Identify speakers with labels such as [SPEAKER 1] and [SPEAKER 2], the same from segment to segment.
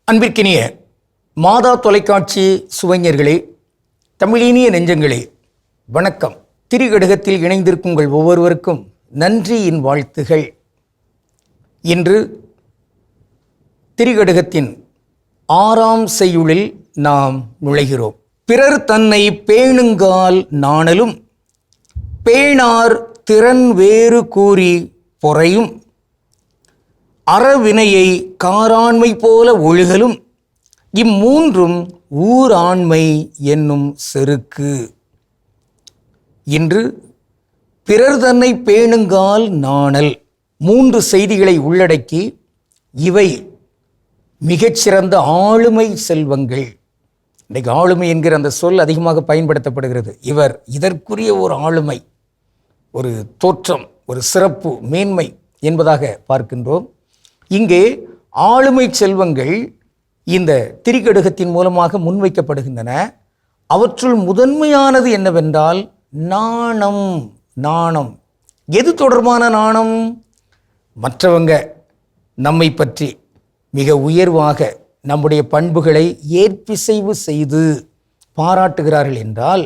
[SPEAKER 1] அன்பிற்கினிய மாதா தொலைக்காட்சி சுவைஞர்களே, தமிழினிய நெஞ்சங்களே, வணக்கம். திரிகடுகத்தில் இணைந்திருக்கும் உங்கள் ஒவ்வொருவருக்கும் நன்றியின் வாழ்த்துகள். இன்று திரிகடுகத்தின் 6ஆம் செய்யுளில் நாம் நுழைகிறோம். பிறர் தன்னை பேணுங்கால் நாணலும் பேணார் திறன் வேறு கூறி பொறையும் அறவினையை காராண்மை போல ஒழுகலும் இம்மூன்றும் ஊராண்மை என்னும் செருக்கு. இன்று பிறர் தன்னை பேணுங்கால் நாணல் 3 செய்திகளை உள்ளடக்கி இவை மிகச்சிறந்த ஆளுமை செல்வங்கள். இன்றைக்கு ஆளுமை என்கிற அந்த சொல் அதிகமாக பயன்படுத்தப்படுகிறது. இவர் இதற்குரிய ஒரு ஆளுமை, ஒரு தோற்றம், ஒரு சிறப்பு, மேன்மை என்பதாக பார்க்கின்றோம். இங்கே ஆளுமை செல்வங்கள் இந்த திரிகடுகத்தின் மூலமாக முன்வைக்கப்படுகின்றன. அவற்றுள் முதன்மையானது என்னவென்றால் நாணம். நாணம் எது தொடர்பான நாணம்? மற்றவங்க நம்மை பற்றி மிக உயர்வாக நம்முடைய பண்புகளை ஏற்பிசைவு செய்து பாராட்டுகிறார்கள் என்றால்,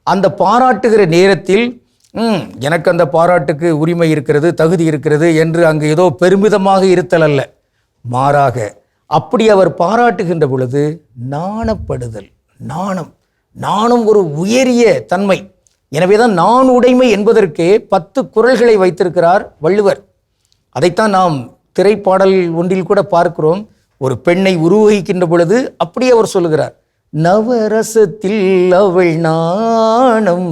[SPEAKER 1] அந்த பாராட்டுகிற நேரத்தில் எனக்கு அந்த பாராட்டுக்கு உரிமை இருக்கிறது, தகுதி இருக்கிறது என்று அங்கு ஏதோ பெருமிதமாக இருத்தல் அல்ல. மாறாக அப்படி அவர் பாராட்டுகின்ற பொழுது நாணப்படுதல். நாணம் ஒரு உயரிய தன்மை. எனவேதான் நான் உடைமை என்பதற்கே 10 குறள்களை வைத்திருக்கிறார் வள்ளுவர். அதைத்தான் நாம் திரைப்பாடல் ஒன்றில் கூட பார்க்கிறோம். ஒரு பெண்ணை உருவகிக்கின்ற பொழுது அப்படியே அவர் சொல்லுகிறார், நவரசத்தில் அவள் நாணம்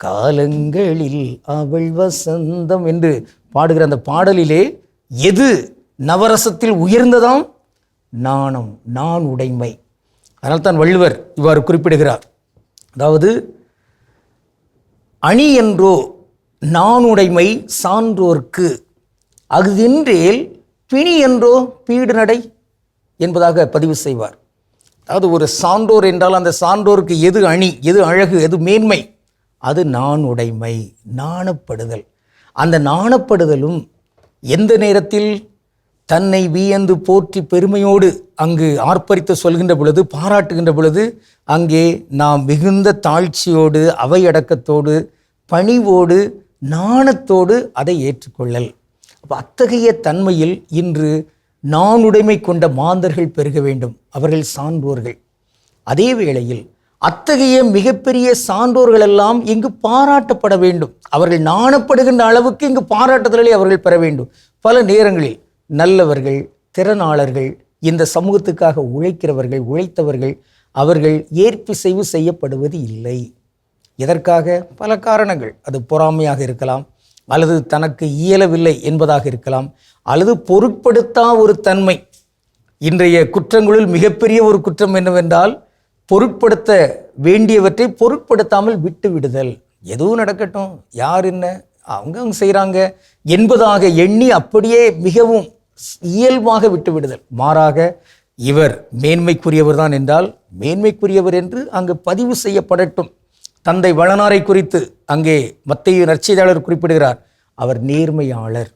[SPEAKER 1] காலங்களில் அவள் வசந்தம் என்று பாடுகிற அந்த பாடலிலே எது நவரசத்தில் உயர்ந்ததாம்? நாணம், நான் உடைமை. அதனால்தான் வள்ளுவர் இவ்வாறு குறிப்பிடுகிறார். அதாவது அணி என்றோ நானுடைமை சான்றோர்க்கு அஃதின்றேல் பிணி என்றோ பீடு நடை என்பதாக பதிவு செய்வார். அதாவது ஒரு சான்றோர் என்றால் அந்த சான்றோருக்கு எது அணி, எது அழகு, எது மேன்மை? அது நான் உடைமை, நாணப்படுதல். அந்த நாணப்படுதலும் எந்த நேரத்தில் தன்னை வியந்து போற்றி பெருமையோடு அங்கு ஆர்ப்பரித்து சொல்கின்ற பொழுது, பாராட்டுகின்ற பொழுது, அங்கே நாம் மிகுந்த தாழ்ச்சியோடு, அவையடக்கத்தோடு, பணிவோடு, நாணத்தோடு அதை ஏற்றுக்கொள்ளல். அப்போ அத்தகைய தன்மையில் இன்று நானுடைமை கொண்ட மாந்தர்கள் பெருக வேண்டும். அவர்கள் சான்றோர்கள். அதே வேளையில் அத்தகைய மிகப்பெரிய சான்றோர்கள் எல்லாம் இங்கு பாராட்டப்பட வேண்டும். அவர்கள் நாணப்படுகின்ற அளவுக்கு இங்கு பாராட்டுதலை அவர்கள் பெற வேண்டும். பல நேரங்களில் நல்லவர்கள், திறனாளர்கள், இந்த சமூகத்துக்காக உழைக்கிறவர்கள், உழைத்தவர்கள், அவர்கள் ஏற்பிசைவு செய்யப்படுவது இல்லை. இதற்காக பல காரணங்கள். அது பொறாமையாக இருக்கலாம், அல்லது தனக்கு இயலவில்லை என்பதாக இருக்கலாம், அல்லது பொருட்படுத்தா ஒரு தன்மை. இன்றைய குற்றங்களில் மிகப்பெரிய ஒரு குற்றம் என்னவென்றால் பொருட்படுத்த வேண்டியவற்றை பொருட்படுத்தாமல் விட்டு விடுதல். எதுவும் நடக்கட்டும், யார் என்ன, அவங்க செய்கிறாங்க என்பதாக எண்ணி அப்படியே மிகவும் இயல்பாக விட்டு விடுதல். மாறாக இவர் மேன்மைக்குரியவர் தான் என்றால் மேன்மைக்குரியவர் என்று அங்கு பதிவு செய்யப்படட்டும். தந்தை வளனாரை குறித்து அங்கே மத்தேயு நற்செய்தியாளர் குறிப்பிடுகிறார், அவர் நேர்மையாளர்.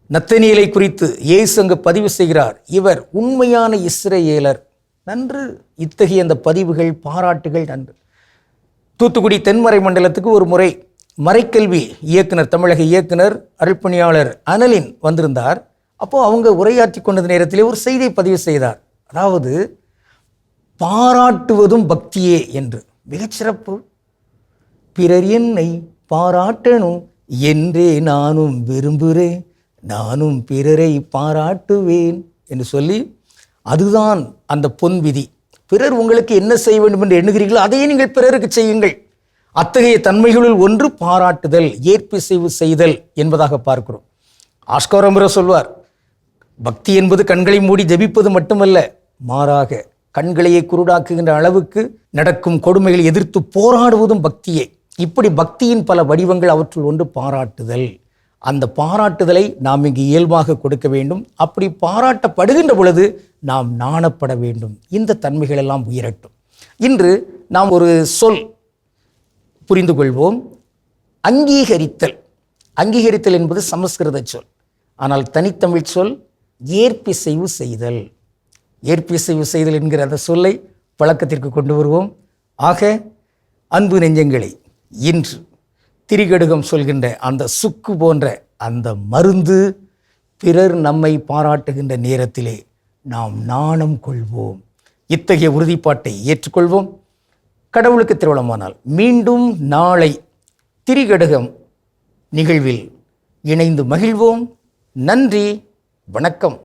[SPEAKER 1] நத்தனியேலை குறித்து இயேசு அங்கு பதிவு செய்கிறார், இவர் உண்மையான இஸ்ரவேலர். நன்று. இத்தகைய அந்த பதிவுகள், பாராட்டுகள் நன்று. தூத்துக்குடி தென்மறை மண்டலத்துக்கு ஒரு முறை மறைக்கல்வி இயக்குனர், தமிழக இயக்குனர் அருள்பணியாளர் அனலின் வந்திருந்தார். அப்போது அவங்க உரையாற்றி கொண்ட நேரத்திலே ஒரு செய்தியை பதிவு செய்தார். அதாவது பாராட்டுவதும் பக்தியே என்று. மிகச்சிறப்பு. பிறர் என்னை பாராட்டணும் என்றே நானும் விரும்புகிறேன், நானும் பிறரை பாராட்டுவேன் என்று சொல்லி, அதுதான் அந்த பொன் விதி. பிறர் உங்களுக்கு என்ன செய்ய வேண்டும் என்று எண்ணுகிறீர்களோ அதையே நீங்கள் பிறருக்கு செய்யுங்கள். அத்தகைய தன்மைகளில் ஒன்று பாராட்டுதல், ஏற்பிசைவு செய்தல் என்பதாக பார்க்கிறோம். ஆஸ்கார் அமரோ சொல்வார், பக்தி என்பது கண்களை மூடி ஜெபிப்பது மட்டுமல்ல, மாறாக கண்களையே குருடாக்குகின்ற அளவுக்கு நடக்கும் கொடுமைகளை எதிர்த்து போராடுவதும் பக்தியே. இப்படி பக்தியின் பல வடிவங்கள். அவற்றுள் ஒன்று பாராட்டுதல். அந்த பாராட்டுதலை நாம் இங்கு இயல்பாக கொடுக்க வேண்டும். அப்படி பாராட்டப்படுகின்ற பொழுது நாம் நாணப்பட வேண்டும். இந்த தன்மைகள் எல்லாம் உயரட்டும். இன்று நாம் ஒரு சொல் புரிந்து கொள்வோம். அங்கீகரித்தல். அங்கீகரித்தல் என்பது சமஸ்கிருத சொல். ஆனால் தனித்தமிழ் சொல் ஏற்பிசைவு செய்தல். ஏற்பிசைவு செய்தல் என்கிற அந்த சொல்லை பழக்கத்திற்கு கொண்டு வருவோம். ஆக அன்பு நெஞ்சங்களை, இன்று திரிகடுகம் சொல்கின்ற அந்த சுக்கு போன்ற அந்த மருந்து பிறர் நம்மை பாராட்டுகின்ற நேரத்திலே நாம் நாணம் கொள்வோம். இத்தகைய உறுதிப்பாட்டை ஏற்றுக்கொள்வோம். கடவுளுக்கு திருவிழமானால் மீண்டும் நாளை திரிகடுகம் நிகழ்வில் இணைந்து மகிழ்வோம். நன்றி, வணக்கம்.